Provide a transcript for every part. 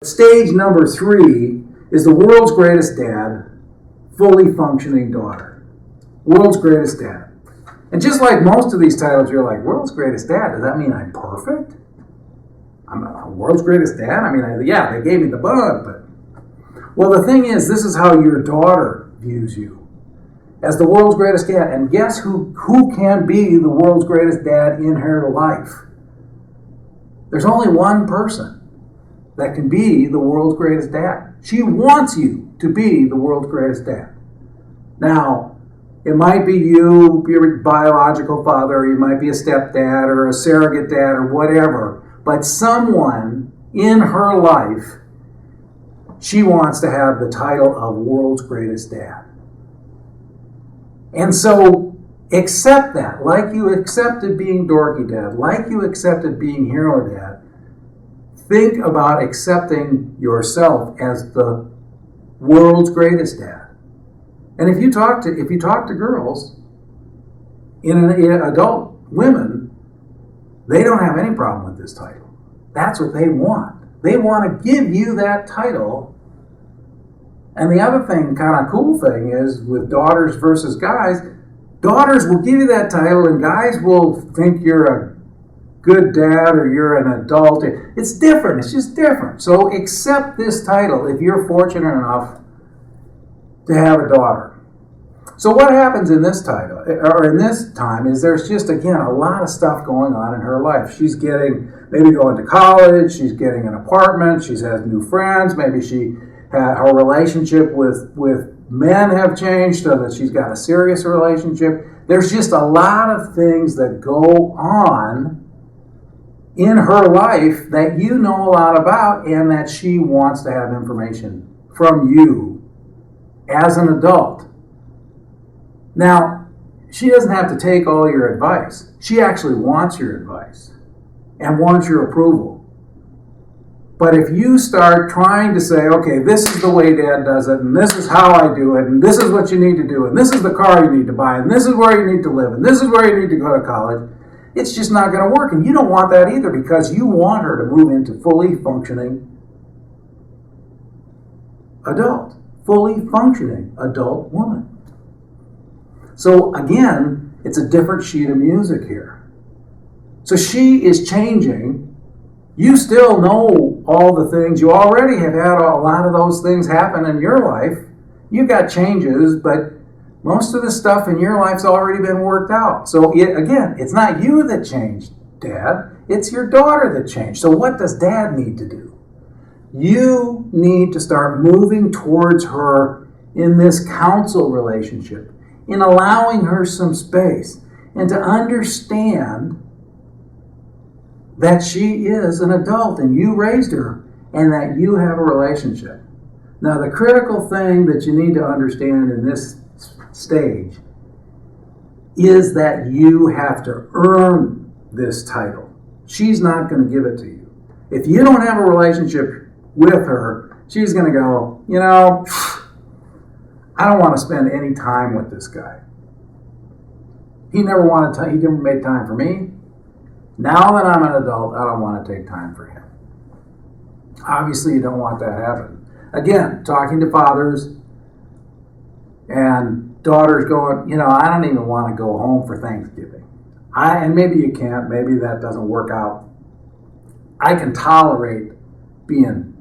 Stage number 3 is the world's greatest dad, fully functioning daughter. World's greatest dad. And just like most of these titles, you're like, world's greatest dad, does that mean I'm perfect? I'm a world's greatest dad? I mean, yeah, they gave me the bug, but... Well, the thing is, this is how your daughter views you. As the world's greatest dad. And guess who can be the world's greatest dad in her life? There's only one person that can be the world's greatest dad. She wants you to be the world's greatest dad. Now, it might be you, your biological father, or you might be a stepdad or a surrogate dad or whatever, but someone in her life, she wants to have the title of world's greatest dad. And so, accept that. Like you accepted being dorky dad, like you accepted being hero dad, think about accepting yourself as the world's greatest dad. And if you talk to girls, in adult women, they don't have any problem with this title. That's what they want. They want to give you that title. And the other thing, kind of cool thing, is with daughters versus guys, daughters will give you that title and guys will think you're a good dad or you're an adult. It's different. It's just different. So accept this title if you're fortunate enough to have a daughter. So what happens in this title, or in this time, is there's just, again, a lot of stuff going on in her life. She's maybe going to college, she's getting an apartment, she has new friends, maybe her relationship with men have changed so that she's got a serious relationship. There's just a lot of things that go on in her life that you know a lot about and that she wants to have information from you as an adult. Now, she doesn't have to take all your advice. She actually wants your advice and wants your approval. But if you start trying to say, okay, this is the way Dad does it, and this is how I do it, and this is what you need to do, and this is the car you need to buy, and this is where you need to live, and this is where you need to go to college, it's just not going to work. And you don't want that either, because you want her to move into fully functioning adult. Fully functioning adult woman. So again, it's a different sheet of music here. So she is changing. You still know all the things. You already have had a lot of those things happen in your life. You've got changes, but most of the stuff in your life's already been worked out. So again, it's not you that changed, Dad. It's your daughter that changed. So what does Dad need to do? You need to start moving towards her in this counsel relationship, in allowing her some space, and to understand that she is an adult and you raised her and that you have a relationship. Now, the critical thing that you need to understand in this stage is that you have to earn this title. She's not going to give it to you. If you don't have a relationship with her, she's going to go, I don't want to spend any time with this guy. He never made time for me. Now that I'm an adult, I don't want to take time for him. Obviously, you don't want that to happen. Again, talking to fathers and daughters going, I don't even want to go home for Thanksgiving. And maybe you can't. Maybe that doesn't work out. I can tolerate being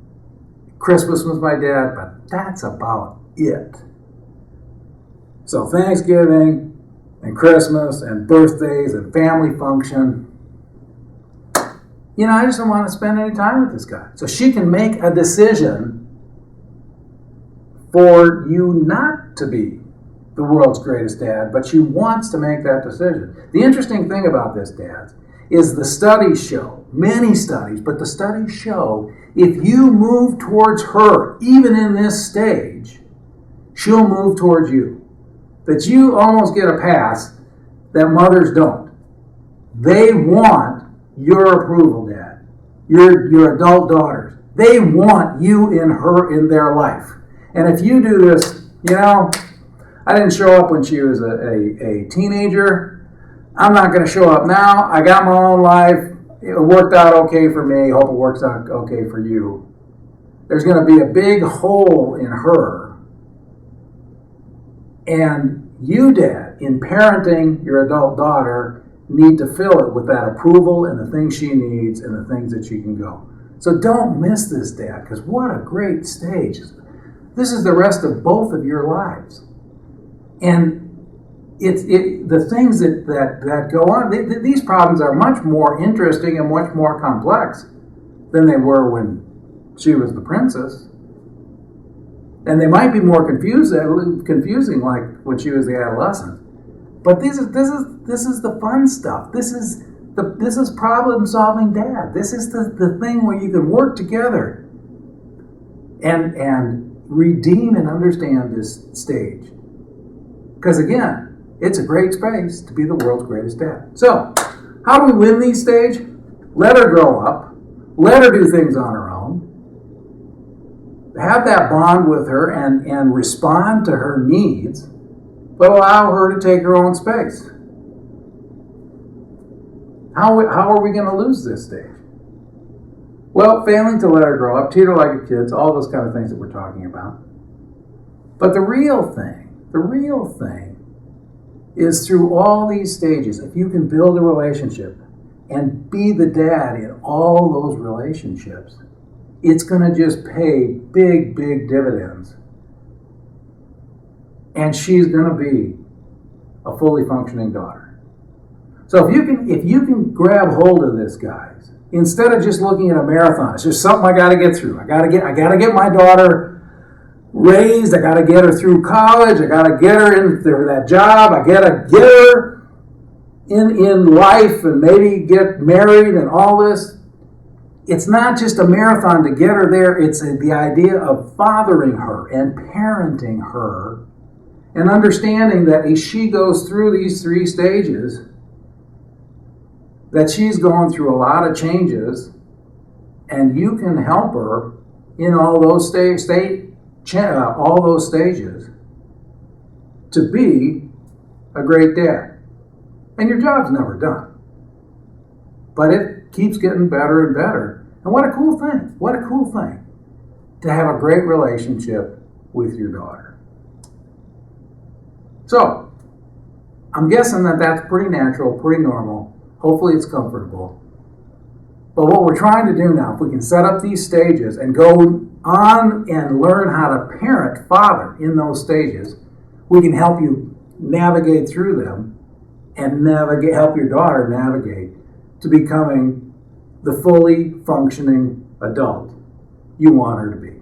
Christmas with my dad, but that's about it. So Thanksgiving and Christmas and birthdays and family function, I just don't want to spend any time with this guy. So she can make a decision for you not to be the world's greatest dad, but she wants to make that decision. The interesting thing about this, dads, is the studies show, many studies, but the studies show if you move towards her, even in this stage, she'll move towards you. That you almost get a pass that mothers don't. They want your approval, Dad. Your adult daughters. They want you in their life. And if you do this, I didn't show up when she was a teenager. I'm not going to show up now. I got my own life. It worked out okay for me. Hope it works out okay for you. there's going to be a big hole in her. And you, Dad, in parenting your adult daughter, need to fill it with that approval and the things she needs and the things that she can go. So don't miss this, Dad, because what a great stage. This is the rest of both of your lives. And the things that go on, these problems are much more interesting and much more complex than they were when she was the princess. And they might be more confusing like when she was the adolescent. But this is the fun stuff. This is problem solving, Dad. This is the thing where you can work together and redeem and understand this stage. Because again, it's a great space to be the world's greatest dad. So, how do we win these stage? Let her grow up. Let her do things on her own. Have that bond with her and respond to her needs, but allow her to take her own space. How are we going to lose this stage? Well, failing to let her grow up, treat her like a kid, all those kind of things that we're talking about. But the real thing is through all these stages, if you can build a relationship and be the dad in all those relationships, it's going to just pay big, big dividends. And she's going to be a fully functioning daughter. So if you can grab hold of this, guys, instead of just looking at a marathon, it's just something I got to get through. I got to get my daughter raised. I got to get her through college. I got to get her into that job. I got to get her in life and maybe get married and all this. It's not just a marathon to get her there. It's the idea of fathering her and parenting her and understanding that as she goes through these 3 stages, that she's going through a lot of changes, and you can help her in all those all those stages to be a great dad. And your job's never done. But it keeps getting better and better. And what a cool thing. What a cool thing to have a great relationship with your daughter. So, I'm guessing that that's pretty natural, pretty normal. Hopefully it's comfortable. But what we're trying to do now, if we can set up these stages and go on and learn how to parent, father in those stages, we can help you navigate through them and help your daughter navigate to becoming the fully functioning adult you want her to be.